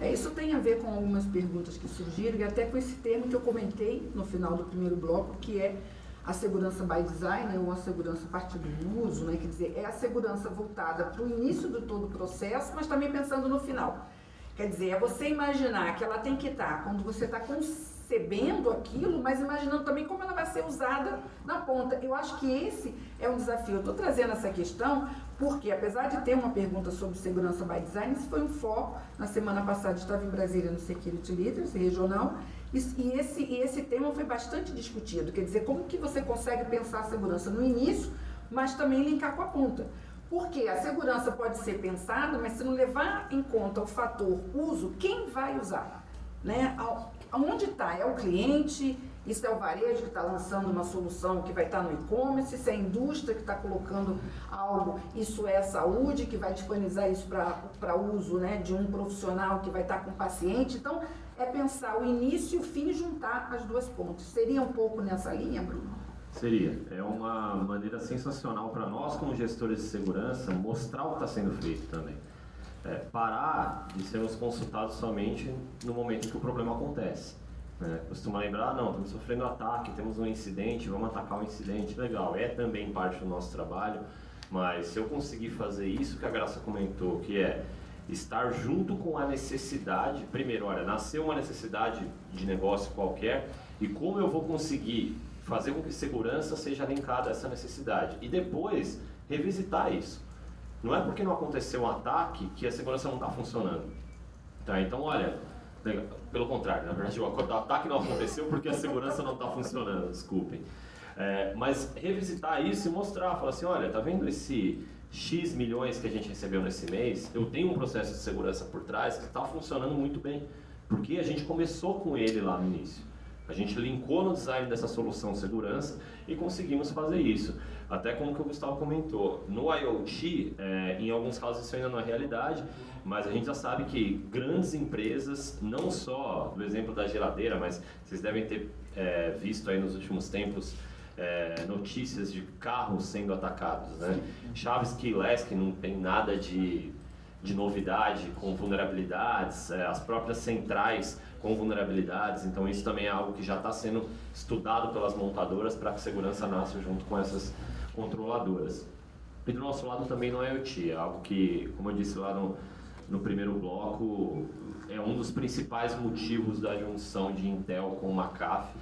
Isso tem a ver com algumas perguntas que surgiram e até com esse termo que eu comentei no final do primeiro bloco, que é a segurança by design, ou a segurança a partir do uso, né? Quer dizer, é a segurança voltada para o início de todo o processo, mas também pensando no final. Quer dizer, é você imaginar que ela tem que estar, quando você está concebendo aquilo, mas imaginando também como ela vai ser usada na ponta. Eu acho que esse é um desafio. Eu estou trazendo essa questão porque, apesar de ter uma pergunta sobre segurança by design, isso foi um foco. Na semana passada estava em Brasília no Security Leaders regional, e esse tema foi bastante discutido. Quer dizer, como que você consegue pensar a segurança no início, mas também linkar com a ponta. Porque a segurança pode ser pensada, mas se não levar em conta o fator uso, quem vai usar? Né? Onde está? É o cliente? Isso é o varejo que está lançando uma solução que vai estar no e-commerce? Isso é a indústria que está colocando algo? Isso é a saúde que vai disponibilizar isso para uso, né, de um profissional que vai estar com o paciente? Então, é pensar o início e o fim e juntar as duas pontas. Seria um pouco nessa linha, Bruno? Seria. É uma maneira sensacional para nós, como gestores de segurança, mostrar o que está sendo feito também. Parar de sermos consultados somente no momento em que o problema acontece. Costuma lembrar, não, estamos sofrendo ataque, temos um incidente, vamos atacar o incidente, legal, é também parte do nosso trabalho, mas se eu conseguir fazer isso que a Graça comentou, que é estar junto com a necessidade, primeiro, olha, nasceu uma necessidade de negócio qualquer, e como eu vou conseguir fazer com que segurança seja linkada a essa necessidade, e depois revisitar isso. Não é porque não aconteceu um ataque que a segurança não está funcionando. Tá? Então, olha, pelo contrário, na verdade o ataque não aconteceu porque a segurança não está funcionando, desculpem. Mas revisitar isso e mostrar, falar assim, olha, tá vendo esse X milhões que a gente recebeu nesse mês? Eu tenho um processo de segurança por trás que está funcionando muito bem, porque a gente começou com ele lá no início. A gente linkou no design dessa solução segurança e conseguimos fazer isso. Até como que o Gustavo comentou, no IoT, em alguns casos isso ainda não é realidade, mas a gente já sabe que grandes empresas, não só do exemplo da geladeira, mas vocês devem ter visto aí nos últimos tempos notícias de carros sendo atacados, né? Chaves keyless, que não tem nada de novidade, com vulnerabilidades, as próprias centrais com vulnerabilidades, então isso também é algo que já está sendo estudado pelas montadoras para que a segurança nasça junto com essas controladoras. E do nosso lado também no IoT, é algo que, como eu disse lá no primeiro bloco, é um dos principais motivos da junção de Intel com McAfee,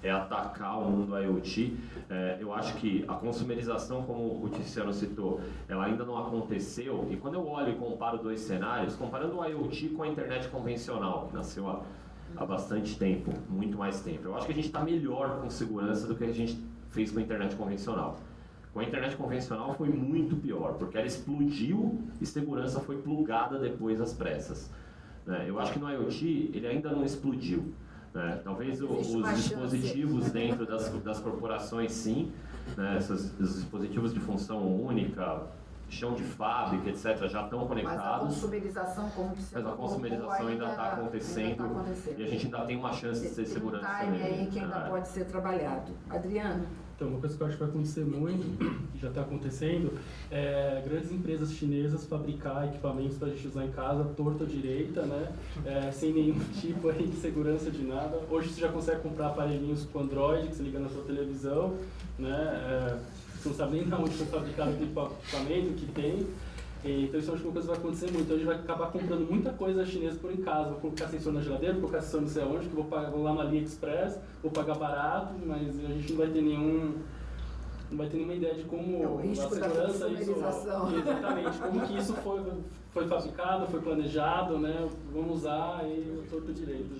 é atacar o mundo IoT. Eu acho que a consumerização, como o Tiziano citou, ela ainda não aconteceu, e quando eu olho e comparo dois cenários, comparando o IoT com a internet convencional, que nasceu há bastante tempo, muito mais tempo, eu acho que a gente está melhor com segurança do que a gente fez com a internet convencional. Com a internet convencional foi muito pior, porque ela explodiu e segurança foi plugada depois às pressas. Eu acho que no IoT ele ainda não explodiu. Talvez os dispositivos dentro das corporações, sim, os dispositivos de função única, chão de fábrica, etc., já estão conectados. Mas a consumerização, como que você Mas a consumerização ainda está acontecendo, e a gente ainda tem uma chance de ter segurança também. Aí que ainda pode ser trabalhado. Adriano? Então, uma coisa que eu acho que vai acontecer muito, que já está acontecendo, é grandes empresas chinesas fabricar equipamentos para a gente usar em casa, torta direita, né? Sem nenhum tipo aí de segurança de nada. Hoje você já consegue comprar aparelhinhos com Android, que você liga na sua televisão, né? Você não sabe nem de onde foi fabricado aquele equipamento, o que tem. Então isso eu acho que uma coisa que vai acontecer muito. Então a gente vai acabar comprando muita coisa chinesa por em casa. Vou colocar sensor na geladeira, vou colocar sensor não sei aonde, que vou lá no AliExpress, vou pagar barato, mas a gente não vai ter nenhuma ideia de como a segurança isso, exatamente, como que isso foi fabricado, foi planejado, né? Vamos usar e o torto direito.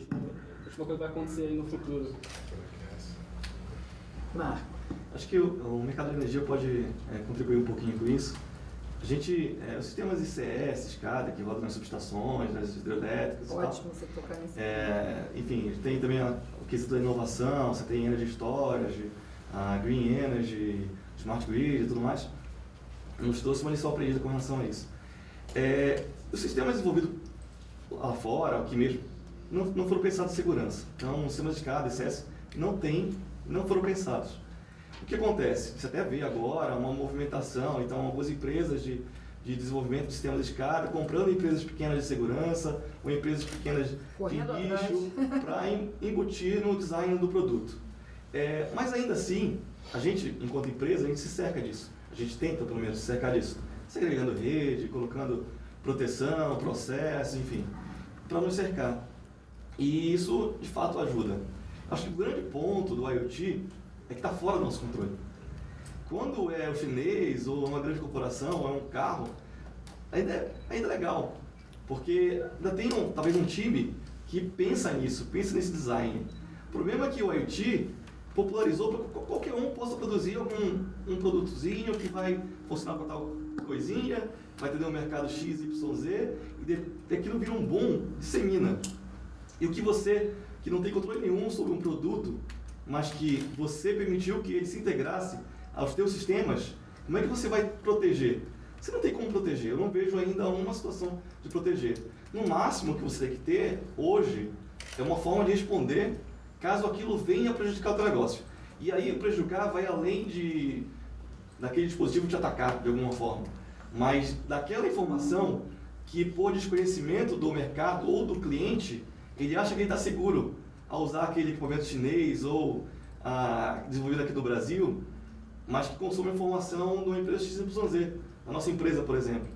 Acho que uma coisa vai acontecer aí no futuro. Marco. Acho que o mercado de energia pode contribuir um pouquinho com isso. A gente, os sistemas ICS, SCADA, que rodam nas subestações, nas hidrelétricas. Ótimo você tocar nesse enfim, tem também o quesito da inovação, você tem Energy Storage, a Green Energy, Smart Grid e tudo mais. Nos trouxe uma lição aprendida com relação a isso. Os sistemas desenvolvidos lá fora, aqui mesmo, não foram pensados em segurança. Então, os sistemas de SCADA, ICS, não foram pensados. O que acontece? Você até vê agora uma movimentação, então algumas empresas de de desenvolvimento de sistemas de escada, comprando empresas pequenas de segurança ou empresas pequenas Correndo de nicho para embutir no design do produto. Mas ainda assim, a gente, enquanto empresa, a gente se cerca disso. A gente tenta, pelo menos, se cercar disso. Segregando rede, colocando proteção, processos, enfim, para nos cercar. E isso, de fato, ajuda. Acho que o grande ponto do IoT é que está fora do nosso controle. Quando é o chinês, ou uma grande corporação, ou é um carro, ainda é legal. Porque ainda tem talvez um time que pensa nisso, pensa nesse design. O problema é que o IoT popularizou para que qualquer um possa produzir um produtozinho que vai funcionar para tal coisinha, vai atender um mercado X, Y, Z, e aquilo vira um boom, dissemina. E o que você, que não tem controle nenhum sobre um produto, mas que você permitiu que ele se integrasse aos teus sistemas, como é que você vai proteger? Você não tem como proteger, eu não vejo ainda uma situação de proteger. No máximo que você tem que ter, hoje, é uma forma de responder caso aquilo venha prejudicar o teu negócio. E aí, prejudicar vai além daquele dispositivo te atacar, de alguma forma. Mas daquela informação que, por desconhecimento do mercado ou do cliente, ele acha que ele está seguro ao usar aquele equipamento chinês ou desenvolvido aqui no Brasil, mas que consome informação de uma empresa XYZ, a nossa empresa, por exemplo.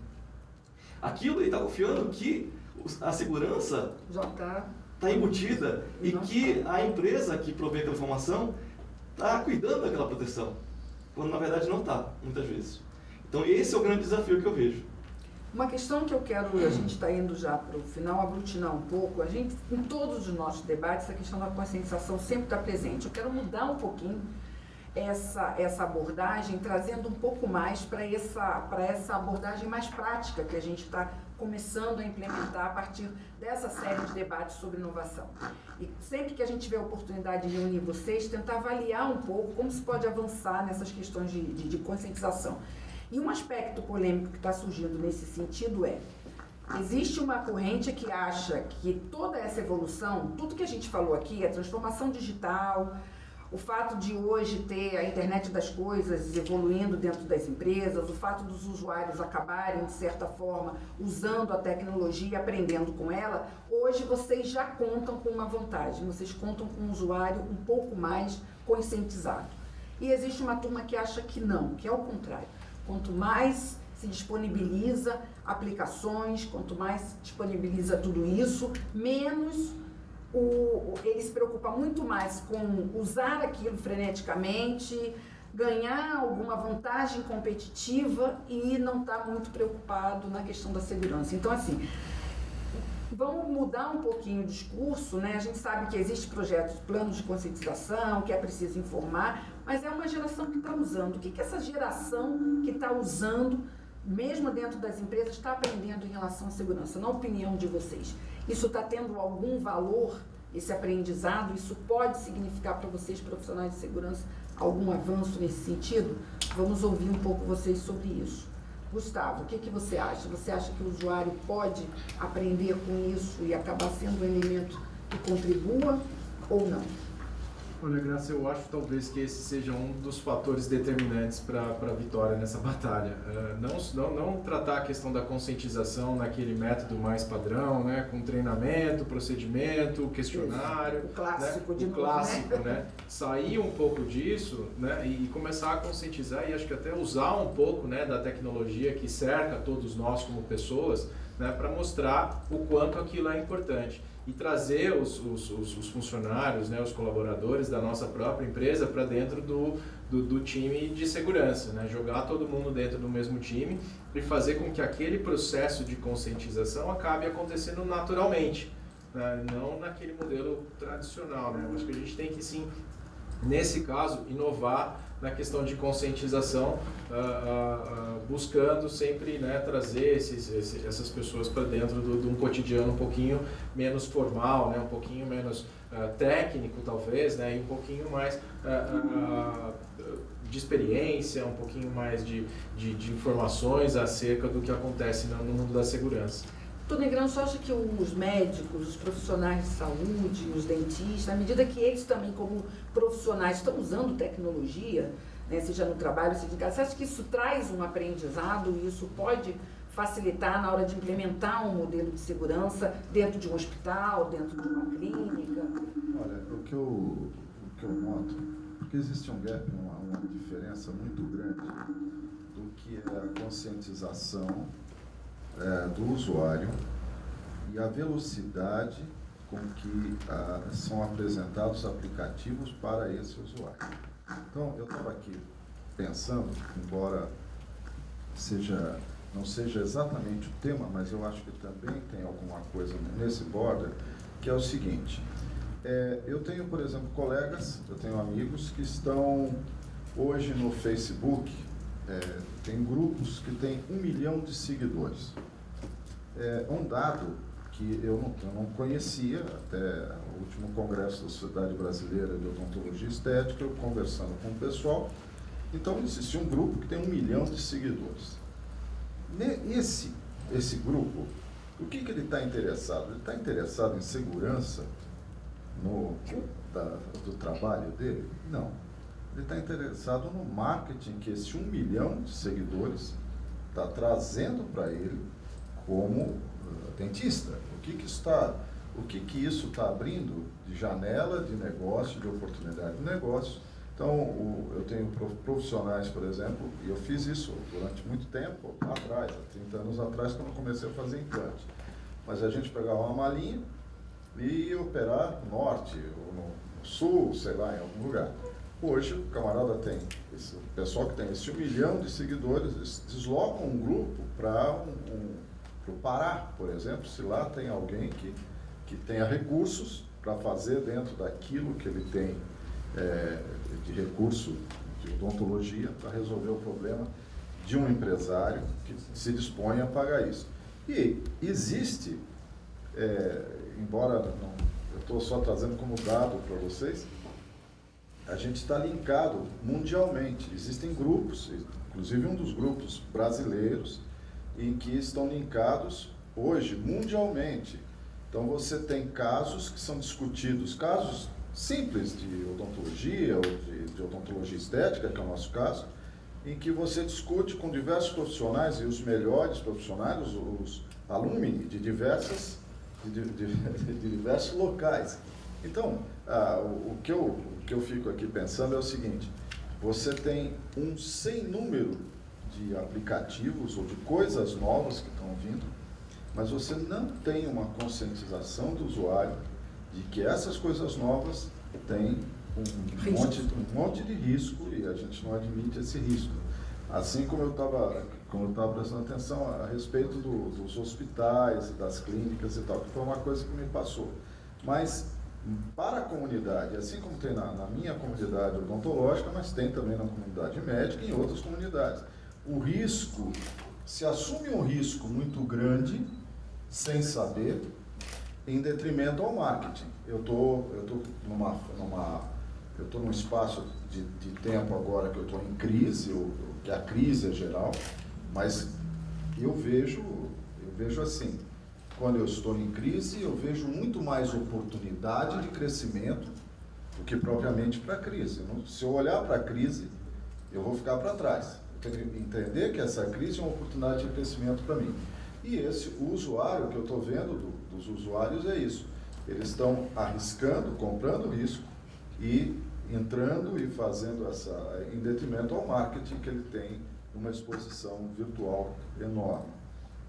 Aquilo ele está confiando que a segurança já está embutida e que a empresa que provê aquela informação está cuidando daquela proteção, quando na verdade não está, muitas vezes. Então esse é o grande desafio que eu vejo. Uma questão que eu quero, a gente está indo já para o final, aglutinar um pouco, a gente, em todos os nossos debates, a questão da conscientização sempre está presente. Eu quero mudar um pouquinho essa abordagem, trazendo um pouco mais para essa abordagem mais prática que a gente está começando a implementar a partir dessa série de debates sobre inovação. E sempre que a gente tiver a oportunidade de reunir vocês, tentar avaliar um pouco como se pode avançar nessas questões de conscientização. E um aspecto polêmico que está surgindo nesse sentido existe uma corrente que acha que toda essa evolução, tudo que a gente falou aqui, a transformação digital, o fato de hoje ter a internet das coisas evoluindo dentro das empresas, o fato dos usuários acabarem, de certa forma, usando a tecnologia e aprendendo com ela, hoje vocês já contam com uma vantagem, vocês contam com um usuário um pouco mais conscientizado. E existe uma turma que acha que não, que é o contrário. Quanto mais se disponibiliza aplicações, quanto mais se disponibiliza tudo isso, menos ele se preocupa muito mais com usar aquilo freneticamente, ganhar alguma vantagem competitiva e não está muito preocupado na questão da segurança. Então, assim, vamos mudar um pouquinho o discurso, né? A gente sabe que existem projetos, planos de conscientização, que é preciso informar, mas é uma geração que está usando. O que essa geração que está usando, mesmo dentro das empresas, está aprendendo em relação à segurança? Na opinião de vocês, isso está tendo algum valor, esse aprendizado? Isso pode significar para vocês, profissionais de segurança, algum avanço nesse sentido? Vamos ouvir um pouco vocês sobre isso. Gustavo, o que você acha? Você acha que o usuário pode aprender com isso e acabar sendo um elemento que contribua ou não? Olha, Graça, eu acho talvez que esse seja um dos fatores determinantes para a vitória nessa batalha. Não tratar a questão da conscientização naquele método mais padrão, né, com treinamento, procedimento, questionário. O clássico, né, de o novo, clássico, né? Sair um pouco disso, né, e começar a conscientizar e acho que até usar um pouco, né, da tecnologia que cerca todos nós como pessoas, né, para mostrar o quanto aquilo é importante. E trazer os funcionários, né, os colaboradores da nossa própria empresa para dentro do time de segurança, né? Jogar todo mundo dentro do mesmo time e fazer com que aquele processo de conscientização acabe acontecendo naturalmente, né? Não naquele modelo tradicional, né? Acho que a gente tem que, sim, nesse caso, inovar na questão de conscientização, buscando sempre, né, trazer essas pessoas para dentro de um cotidiano um pouquinho menos formal, né, um pouquinho menos técnico talvez, né, e um pouquinho mais de experiência, um pouquinho mais de informações acerca do que acontece no mundo da segurança. Doutor Negrão, você acha que os médicos, os profissionais de saúde, os dentistas, à medida que eles também, como profissionais, estão usando tecnologia, né, seja no trabalho, seja em casa, você acha que isso traz um aprendizado e isso pode facilitar na hora de implementar um modelo de segurança dentro de um hospital, dentro de uma clínica? Olha, o que eu noto, porque existe um gap, uma diferença muito grande do que é a conscientização do usuário e a velocidade com que são apresentados aplicativos para esse usuário. Então, eu estava aqui pensando, embora não seja exatamente o tema, mas eu acho que também tem alguma coisa nesse border, que é o seguinte: eu tenho, por exemplo, colegas, eu tenho amigos que estão hoje no Facebook, tem grupos que têm 1 milhão de seguidores. Um dado que eu não conhecia, até o último congresso da Sociedade Brasileira de Odontologia Estética, eu conversando com o pessoal, então existe um grupo que tem 1 milhão de seguidores. Esse grupo, o que ele está interessado? Ele está interessado em segurança do trabalho dele? Não. Ele está interessado no marketing que esse 1 milhão de seguidores está trazendo para ele como dentista. O que isso está abrindo de janela de negócio, de oportunidade de negócio. Então, eu tenho profissionais, por exemplo, e eu fiz isso durante muito tempo atrás, há 30 anos atrás, quando eu comecei a fazer implante. Mas a gente pegava uma malinha e ia operar no norte, ou no sul, sei lá, em algum lugar. Hoje, o camarada tem, o pessoal que tem esse 1 milhão de seguidores, eles deslocam um grupo para o Pará, por exemplo, se lá tem alguém que tenha recursos para fazer dentro daquilo que ele tem de recurso de odontologia para resolver o problema de um empresário que se dispõe a pagar isso. E existe, embora eu estou só trazendo como dado para vocês, a gente está linkado mundialmente. Existem grupos, inclusive um dos grupos brasileiros, em que estão linkados hoje mundialmente. Então você tem casos que são discutidos, casos simples de odontologia ou de odontologia estética, que é o nosso caso, em que você discute com diversos profissionais, e os melhores profissionais, os alumni de diversos locais. Então, o que eu fico aqui pensando é o seguinte: você tem um sem número de aplicativos ou de coisas novas que estão vindo, mas você não tem uma conscientização do usuário de que essas coisas novas têm um monte de risco e a gente não admite esse risco. Assim como eu estava prestando atenção a respeito dos hospitais, das clínicas e tal, que foi uma coisa que me passou. Mas para a comunidade, assim como tem na minha comunidade odontológica, mas tem também na comunidade médica e em outras comunidades. O risco, se assume um risco muito grande, sem saber, em detrimento ao marketing. Eu tô num espaço de tempo agora que eu estou em crise, que a crise é geral, mas eu vejo assim, quando eu estou em crise, eu vejo muito mais oportunidade de crescimento do que propriamente para a crise. Se eu olhar para a crise, eu vou ficar para trás. Eu tenho que entender que essa crise é uma oportunidade de crescimento para mim. E o usuário, que eu estou vendo dos usuários é isso. Eles estão arriscando, comprando risco e entrando e fazendo em detrimento ao marketing que ele tem uma exposição virtual enorme.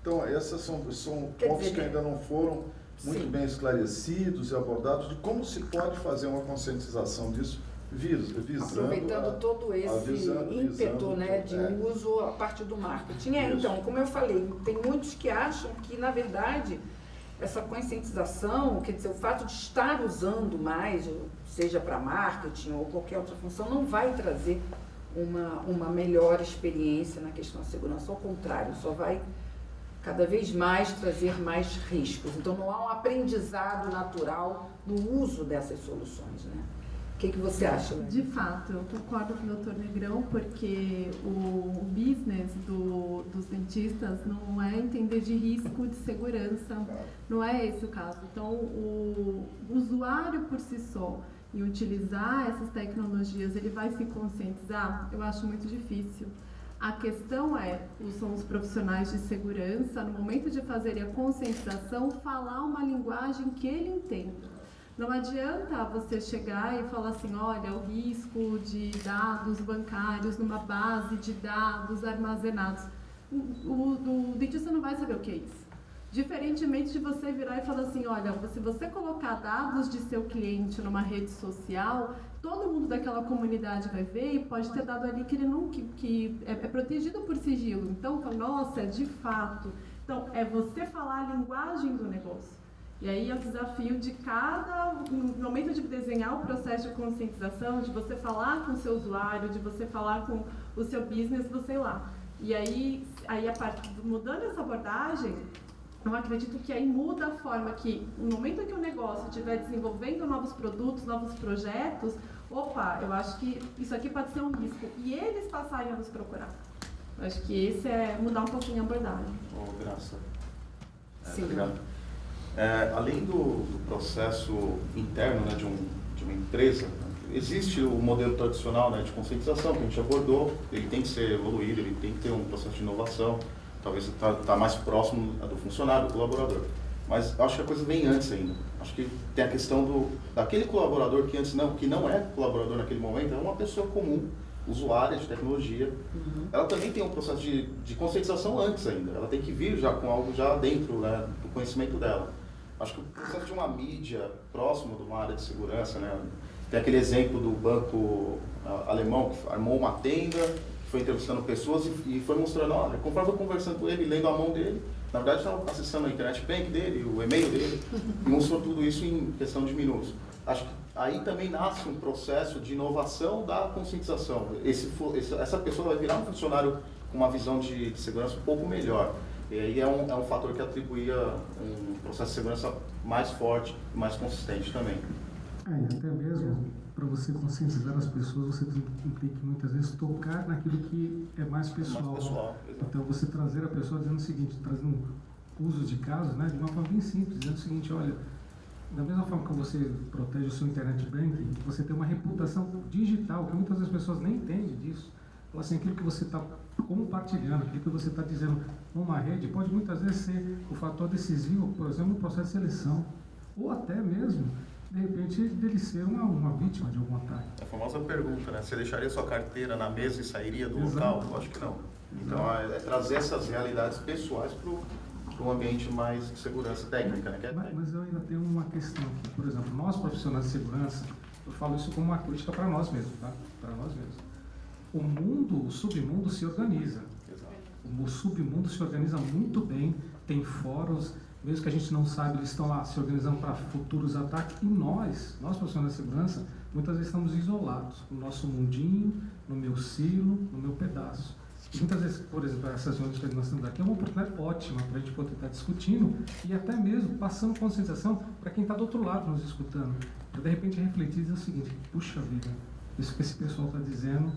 Então, esses são pontos que ainda não foram muito bem esclarecidos e abordados de como se pode fazer uma conscientização disso, visando aproveitando todo esse ímpeto de uso a partir do marketing. Então, como eu falei, tem muitos que acham que, na verdade, essa conscientização, quer dizer, o fato de estar usando mais, seja para marketing ou qualquer outra função, não vai trazer uma melhor experiência na questão da segurança. Ao contrário, só vai cada vez mais trazer mais riscos. Então, não há um aprendizado natural no uso dessas soluções, né? O que você acha? De fato, eu concordo com o Dr. Negrão, porque o business dos dentistas não é entender de risco de segurança, não é esse o caso. Então, o usuário por si só, em utilizar essas tecnologias, ele vai se conscientizar? Eu acho muito difícil. A questão são os profissionais de segurança, no momento de fazerem a conscientização, falar uma linguagem que ele entenda. Não adianta você chegar e falar assim, olha, o risco de dados bancários numa base de dados armazenados. O dentista não vai saber o que é isso. Diferentemente de você virar e falar assim, olha, se você colocar dados de seu cliente numa rede social, todo mundo daquela comunidade vai ver e pode ter dado ali que ele não, que é protegido por sigilo. Então, nossa, de fato. Então, é você falar a linguagem do negócio. E aí é o desafio de no momento de desenhar o processo de conscientização, de você falar com o seu usuário, de você falar com o seu business, você ir lá. E aí mudando essa abordagem, eu acredito que aí muda a forma que, no momento que o negócio estiver desenvolvendo novos produtos, novos projetos, eu acho que isso aqui pode ser um risco. E eles passarem a nos procurar. Eu acho que esse é mudar um pouquinho a abordagem. Graça. Sim. Obrigado. Além do processo interno, né, de uma empresa, existe o modelo tradicional, né, de conscientização que a gente abordou, ele tem que ser evoluído, ele tem que ter um processo de inovação, talvez tá mais próximo do funcionário, do colaborador. Mas acho que a coisa vem antes ainda. Acho que tem a questão daquele colaborador que antes que não é colaborador naquele momento, é uma pessoa comum, usuária de tecnologia. Ela também tem um processo de conscientização antes ainda. Ela tem que vir já com algo já dentro, né, do conhecimento dela. Acho que o processo de uma mídia próximo de uma área de segurança, né, tem aquele exemplo do banco alemão que armou uma tenda, foi entrevistando pessoas e foi mostrando, olha, conforme eu conversando com ele, lendo a mão dele, na verdade estava acessando a internet bank dele, o e-mail dele, e mostrou tudo isso em questão de minutos. Acho que aí também nasce um processo de inovação da conscientização. Essa pessoa vai virar um funcionário com uma visão de segurança um pouco melhor. E aí é um fator que atribuía um processo de segurança mais forte e mais consistente também. E até mesmo para você conscientizar as pessoas, você tem que muitas vezes tocar naquilo que é mais pessoal. Então você trazer a pessoa dizendo o seguinte, trazendo usos de casos, né, de uma forma bem simples, dizendo o seguinte, olha, da mesma forma que você protege o seu internet banking, você tem uma reputação digital, que muitas das pessoas nem entendem disso. Então, assim, aquilo que você está compartilhando, aquilo que você está dizendo numa rede, pode muitas vezes ser o fator decisivo, por exemplo, no processo de seleção, ou até mesmo de repente, dele ser uma vítima de algum ataque. A famosa pergunta, né? Você deixaria sua carteira na mesa e sairia do local? Eu acho que não. Então, é trazer essas realidades pessoais para um ambiente mais de segurança técnica, né? Mas eu ainda tenho uma questão aqui. Por exemplo, nós profissionais de segurança, eu falo isso como uma crítica para nós mesmos, tá? Para nós mesmos. O submundo se organiza. Exato. O submundo se organiza muito bem, tem fóruns, mesmo que a gente não saiba, eles estão lá se organizando para futuros ataques. E nós profissionais de segurança, muitas vezes estamos isolados, no nosso mundinho, no meu silo, no meu pedaço. E muitas vezes, por exemplo, essas reuniões que nós temos aqui é uma oportunidade ótima para a gente poder estar discutindo e até mesmo passando conscientização para quem está do outro lado nos escutando. Para de repente refletir e dizer o seguinte, puxa vida, isso que esse pessoal está dizendo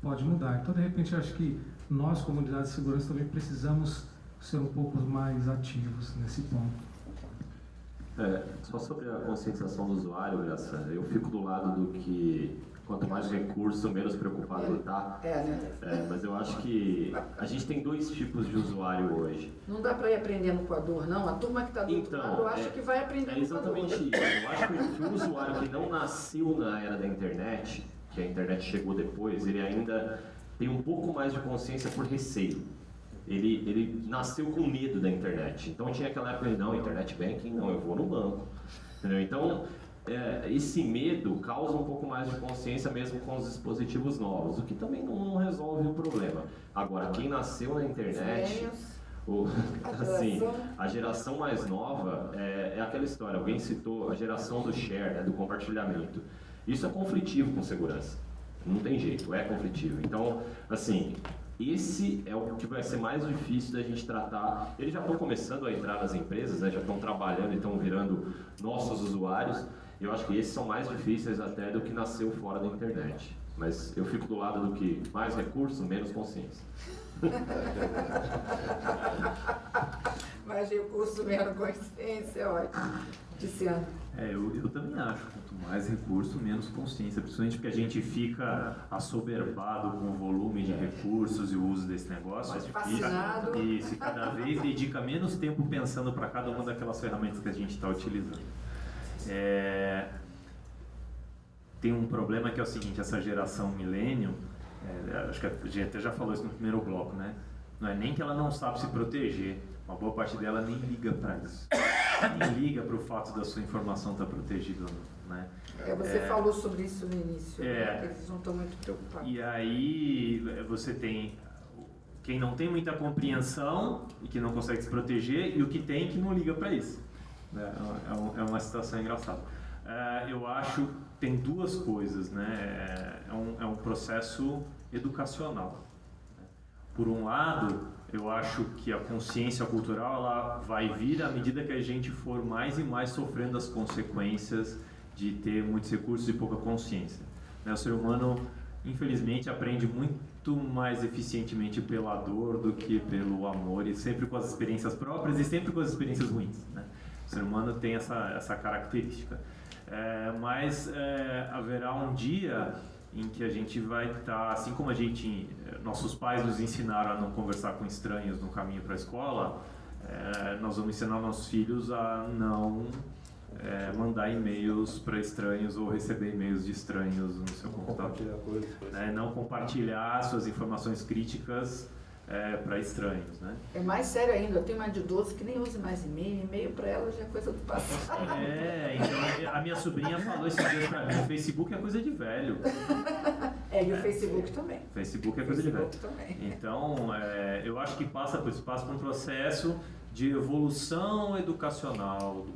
pode mudar. Então, de repente, eu acho que nós, comunidade de segurança, também precisamos ser um pouco mais ativos nesse ponto. Só sobre a conscientização do usuário, Graça, eu fico do lado do que quanto mais recurso, menos preocupado ele está. Mas eu acho que a gente tem dois tipos de usuário hoje. Não dá para ir aprendendo com a dor, não. A turma que está do outro lado, eu acho que vai aprendendo com a dor. Exatamente isso. Eu acho que o usuário que não nasceu na era da internet, que a internet chegou depois, ele ainda tem um pouco mais de consciência por receio. Ele nasceu com medo da internet. Então tinha aquela época de, não, internet banking, não, eu vou no banco. Entendeu? Então, esse medo causa um pouco mais de consciência mesmo com os dispositivos novos, o que também não resolve o problema. Agora, quem nasceu na internet, a geração mais nova é aquela história, alguém citou a geração do share, né, do compartilhamento. Isso é conflitivo com segurança. Não tem jeito, é conflitivo. Então, assim, esse é o que vai ser mais difícil da gente tratar. Eles já estão começando a entrar nas empresas, né, já estão trabalhando e estão virando nossos usuários. Eu acho que esses são mais difíceis até do que nasceu fora da internet. Mas eu fico do lado do que mais recurso, menos consciência. Mais recurso, menos consciência, ótimo. Luciano. Eu também acho, quanto mais recurso, menos consciência, principalmente porque a gente fica assoberbado com o volume de recursos e o uso desse negócio. Fascinado. E se cada vez dedica menos tempo pensando para cada uma daquelas ferramentas que a gente está utilizando. Tem um problema que é o seguinte, essa geração milênio, acho que a gente até já falou isso no primeiro bloco, né? Não é nem que ela não sabe se proteger, uma boa parte dela nem liga para isso. Nem liga para o fato da sua informação estar protegida ou não, né? Você falou sobre isso no início, né? Que eles não estão muito preocupados. E aí você tem quem não tem muita compreensão e que não consegue se proteger, e o que tem que não liga para isso. É uma situação engraçada. Eu acho que tem duas coisas, né? É um processo educacional. Por um lado, eu acho que a consciência cultural ela vai vir à medida que a gente for mais e mais sofrendo as consequências de ter muitos recursos e pouca consciência. O ser humano, infelizmente, aprende muito mais eficientemente pela dor do que pelo amor, e sempre com as experiências próprias e sempre com as experiências ruins, né? O ser humano tem essa característica. Mas haverá um dia em que a gente vai estar, assim como nossos pais nos ensinaram a não conversar com estranhos no caminho para a escola, nós vamos ensinar nossos filhos a não mandar e-mails para estranhos ou receber e-mails de estranhos no seu computador. Não compartilhar suas informações críticas para estranhos, né? É mais sério ainda, eu tenho uma de 12 que nem usa mais e-mail para ela já é coisa do passado. Então a minha sobrinha falou esses dias para mim, o Facebook é coisa de velho. E o Facebook também. Facebook é coisa de velho. Então, eu acho que passa por um processo de evolução educacional.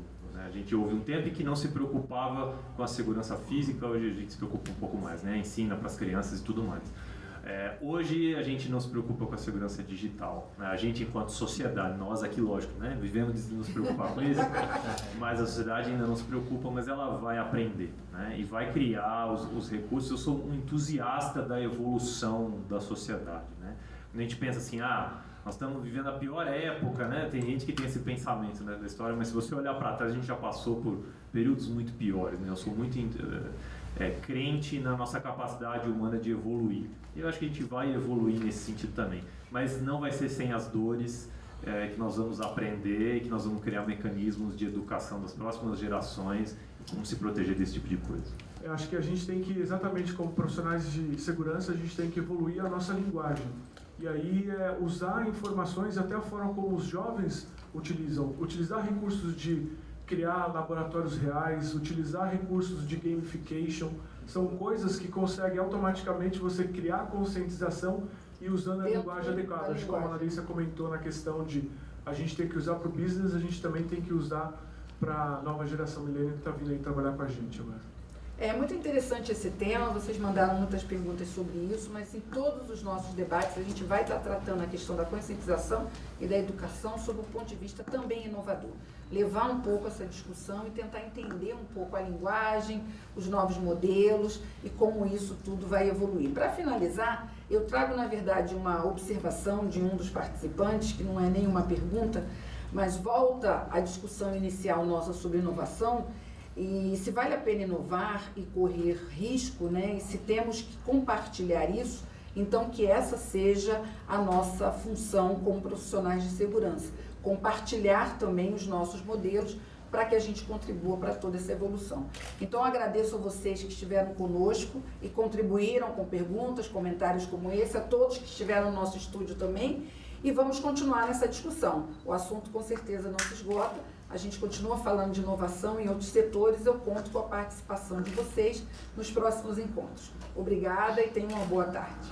A gente houve um tempo em que não se preocupava com a segurança física, hoje a gente se preocupa um pouco mais, né? Ensina para as crianças e tudo mais. Hoje a gente não se preocupa com a segurança digital, né? A gente enquanto sociedade, nós aqui lógico, né? Vivemos de nos preocupar com isso, mas a sociedade ainda não se preocupa, mas ela vai aprender, né? E vai criar os recursos. Eu sou um entusiasta da evolução da sociedade, né? Quando a gente pensa assim, nós estamos vivendo a pior época, né? Tem gente que tem esse pensamento, né, da história, mas se você olhar para trás a gente já passou por períodos muito piores, né? Eu sou muito crente na nossa capacidade humana de evoluir. E eu acho que a gente vai evoluir nesse sentido também. Mas não vai ser sem as dores que nós vamos aprender e que nós vamos criar mecanismos de educação das próximas gerações e como se proteger desse tipo de coisa. Eu acho que a gente tem que, exatamente como profissionais de segurança, a gente tem que evoluir a nossa linguagem. E aí usar informações, até a forma como os jovens utilizar recursos de criar laboratórios reais, utilizar recursos de gamification, são coisas que conseguem automaticamente você criar conscientização e usando a linguagem adequada. Acho que como a Larissa comentou na questão de a gente tem que usar para o business, a gente também tem que usar para a nova geração milênio que está vindo aí trabalhar com a gente agora. É muito interessante esse tema, vocês mandaram muitas perguntas sobre isso, mas em todos os nossos debates a gente vai estar tratando a questão da conscientização e da educação sob um ponto de vista também inovador. Levar um pouco essa discussão e tentar entender um pouco a linguagem, os novos modelos e como isso tudo vai evoluir. Para finalizar, eu trago na verdade uma observação de um dos participantes, que não é nenhuma pergunta, mas volta à discussão inicial nossa sobre inovação. E se vale a pena inovar e correr risco, né? E se temos que compartilhar isso, então que essa seja a nossa função como profissionais de segurança. Compartilhar também os nossos modelos para que a gente contribua para toda essa evolução. Então, agradeço a vocês que estiveram conosco e contribuíram com perguntas, comentários como esse, a todos que estiveram no nosso estúdio também, e vamos continuar nessa discussão. O assunto com certeza não se esgota. A gente continua falando de inovação em outros setores. Eu conto com a participação de vocês nos próximos encontros. Obrigada e tenham uma boa tarde.